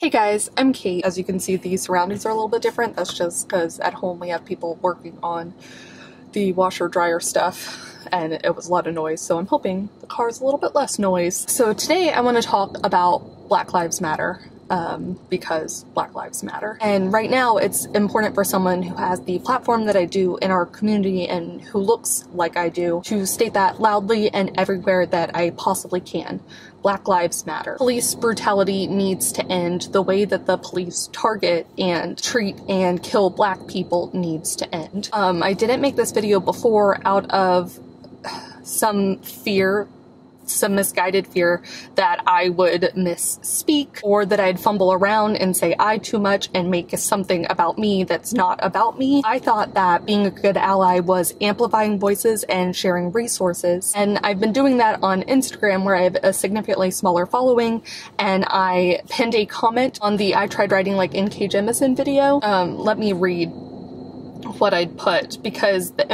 Hey guys, I'm Kate. As you can see, the surroundings are a little bit different. That's just because at home we have people working on the washer dryer stuff and it was a lot of noise, so I'm hoping the car's a little bit less noise. So today I want to talk about Black Lives Matter. Because Black Lives Matter. And right now it's important for someone who has the platform that I do in our community and who looks like I do to state that loudly and everywhere that I possibly can. Black Lives Matter. Police brutality needs to end. The way that the police target and treat and kill Black people needs to end. I didn't make this video before out of some fear, some misguided fear that I would misspeak or that I'd fumble around and say I too much and make something about me that's not about me. I thought that being a good ally was amplifying voices and sharing resources, and I've been doing that on Instagram where I have a significantly smaller following, and I pinned a comment on the I Tried Writing Like N.K. Jemisin video. Let me read what I'd put because the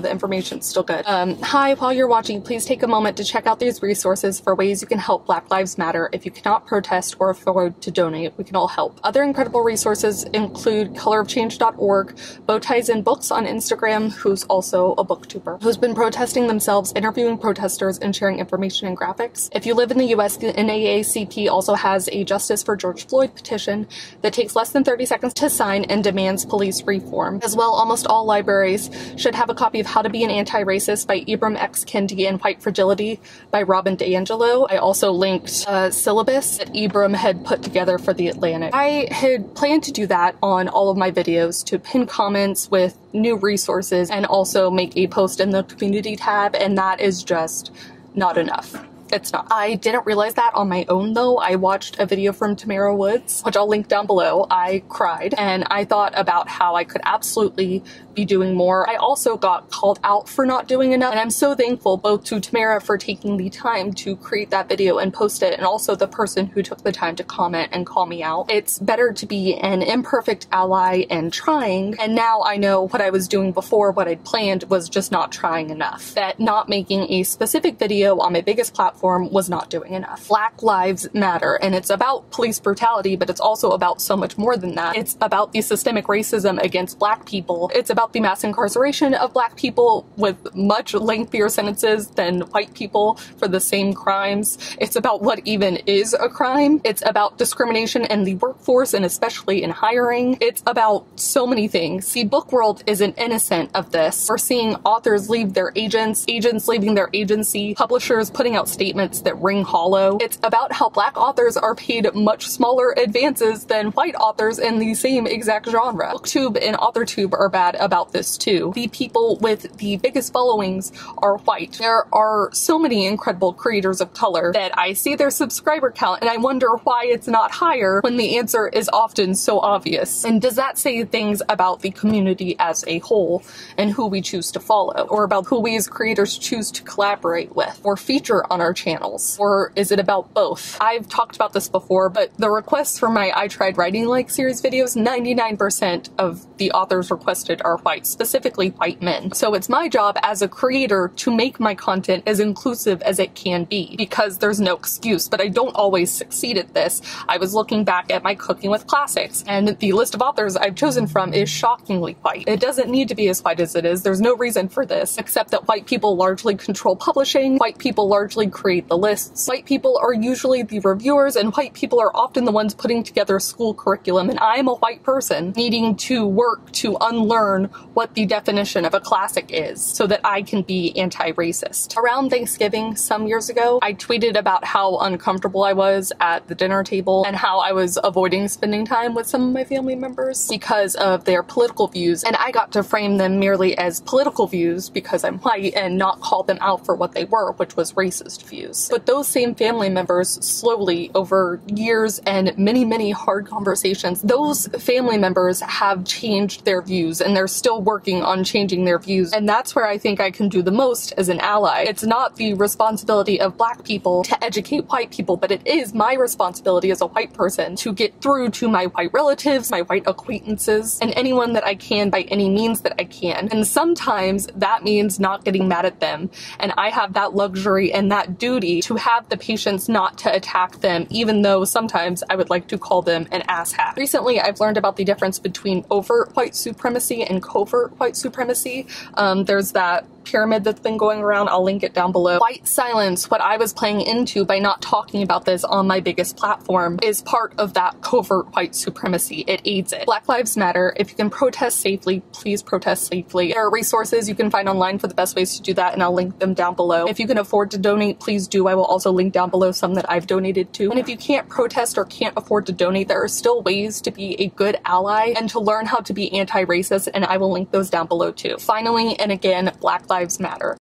information's still good. Hi, while you're watching, please take a moment to check out these resources for ways you can help Black Lives Matter. If you cannot protest or afford to donate, we can all help. Other incredible resources include colorofchange.org, Bowties and Books on Instagram, who's also a booktuber, who's been protesting themselves, interviewing protesters, and sharing information and graphics. If you live in the US, the NAACP also has a Justice for George Floyd petition that takes less than 30 seconds to sign and demands police reform. As well, almost all libraries should have a copy of How to Be an Anti-Racist by Ibram X. Kendi and White Fragility by Robin DiAngelo. I also linked a syllabus that Ibram had put together for the Atlantic. I had planned to do that on all of my videos, to pin comments with new resources and also make a post in the community tab, and that is just not enough. It's not. I didn't realize that on my own though. I watched a video from Tamara Woods, which I'll link down below. I cried and I thought about how I could absolutely be doing more. I also got called out for not doing enough, and I'm so thankful both to Tamara for taking the time to create that video and post it, and also the person who took the time to comment and call me out. It's better to be an imperfect ally and trying, and now I know what I was doing before, what I'd planned was just not trying enough. That not making a specific video on my biggest platform was not doing enough. Black Lives Matter, and it's about police brutality, but it's also about so much more than that. It's about the systemic racism against Black people. It's about the mass incarceration of Black people with much lengthier sentences than white people for the same crimes. It's about what even is a crime. It's about discrimination in the workforce and especially in hiring. It's about so many things. The book world isn't innocent of this. We're seeing authors leave their agents leaving their agency, publishers putting out statements that ring hollow. It's about how Black authors are paid much smaller advances than white authors in the same exact genre. BookTube and AuthorTube are bad about this too. The people with the biggest followings are white. There are so many incredible creators of color that I see their subscriber count and I wonder why it's not higher when the answer is often so obvious. And does that say things about the community as a whole and who we choose to follow, or about who we as creators choose to collaborate with or feature on our channels? Or is it about both? I've talked about this before, but the requests for my I Tried Writing Like series videos, 99% of the authors requested are white, specifically white men. So it's my job as a creator to make my content as inclusive as it can be, because there's no excuse, but I don't always succeed at this. I was looking back at my Cooking with Classics, and the list of authors I've chosen from is shockingly white. It doesn't need to be as white as it is. There's no reason for this, except that white people largely control publishing, white people largely create the lists, white people are usually the reviewers, and white people are often the ones putting together school curriculum, and I'm a white person needing to work to unlearn what the definition of a classic is so that I can be anti-racist. Around Thanksgiving some years ago, I tweeted about how uncomfortable I was at the dinner table and how I was avoiding spending time with some of my family members because of their political views, and I got to frame them merely as political views because I'm white and not call them out for what they were, which was racist views. But those same family members slowly, over years and many hard conversations, those family members have changed their views and they're still working on changing their views, and that's where I think I can do the most as an ally. It's not the responsibility of Black people to educate white people, but it is my responsibility as a white person to get through to my white relatives, my white acquaintances, and anyone that I can by any means that I can. And sometimes that means not getting mad at them, and I have that luxury and that duty to have the patients not to attack them, even though sometimes I would like to call them an asshat. Recently, I've learned about the difference between overt white supremacy and covert white supremacy. There's that pyramid that's been going around. I'll link it down below. White silence, what I was playing into by not talking about this on my biggest platform, is part of that covert white supremacy. It aids it. Black Lives Matter. If you can protest safely, please protest safely. There are resources you can find online for the best ways to do that, and I'll link them down below. If you can afford to donate, please do. I will also link down below some that I've donated to. And if you can't protest or can't afford to donate, there are still ways to be a good ally and to learn how to be anti-racist, and I will link those down below too. Finally, and again, Black Lives Matter.